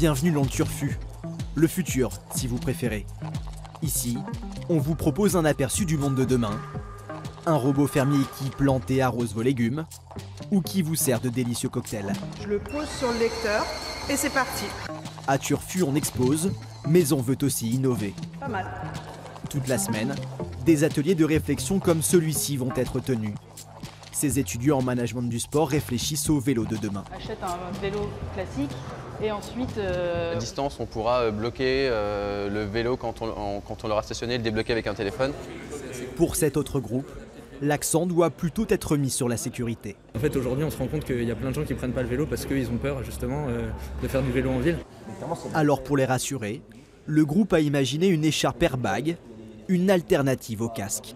Bienvenue dans le Turfu, le futur si vous préférez. Ici, on vous propose un aperçu du monde de demain. Un robot fermier qui plante et arrose vos légumes ou qui vous sert de délicieux cocktails. Je le pose sur le lecteur et c'est parti. À Turfu, on expose, mais on veut aussi innover. Pas mal. Toute la semaine, des ateliers de réflexion comme celui-ci vont être tenus. Ces étudiants en management du sport réfléchissent au vélo de demain. Achète un vélo classique et ensuite... À distance, on pourra bloquer le vélo quand on l'aura stationné et le débloquer avec un téléphone. Pour cet autre groupe, l'accent doit plutôt être mis sur la sécurité. En fait, aujourd'hui, on se rend compte qu'il y a plein de gens qui ne prennent pas le vélo parce qu'ils ont peur justement de faire du vélo en ville. Alors pour les rassurer, le groupe a imaginé une écharpe airbag, une alternative au casque.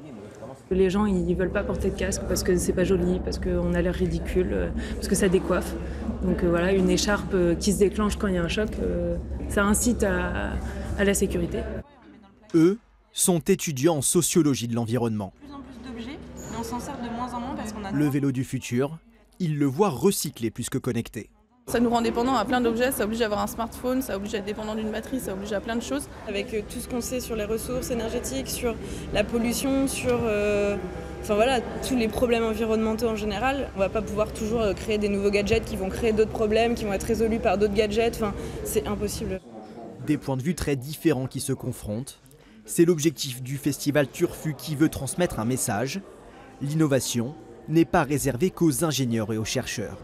Les gens ils veulent pas porter de casque parce que c'est pas joli, parce qu'on a l'air ridicule, parce que ça décoiffe. Donc voilà, une écharpe qui se déclenche quand il y a un choc, ça incite à la sécurité. Eux sont étudiants en sociologie de l'environnement. De plus en plus d'objets, mais on s'en sert de moins en moins parce qu'on a... Le vélo du futur, ils le voient recyclé plus que connecté. Ça nous rend dépendants à plein d'objets, ça oblige à avoir un smartphone, ça oblige à être dépendant d'une batterie, ça oblige à plein de choses. Avec tout ce qu'on sait sur les ressources énergétiques, sur la pollution, sur enfin voilà, tous les problèmes environnementaux en général, on ne va pas pouvoir toujours créer des nouveaux gadgets qui vont créer d'autres problèmes, qui vont être résolus par d'autres gadgets, enfin, c'est impossible. Des points de vue très différents qui se confrontent. C'est l'objectif du festival Turfu qui veut transmettre un message. L'innovation n'est pas réservée qu'aux ingénieurs et aux chercheurs.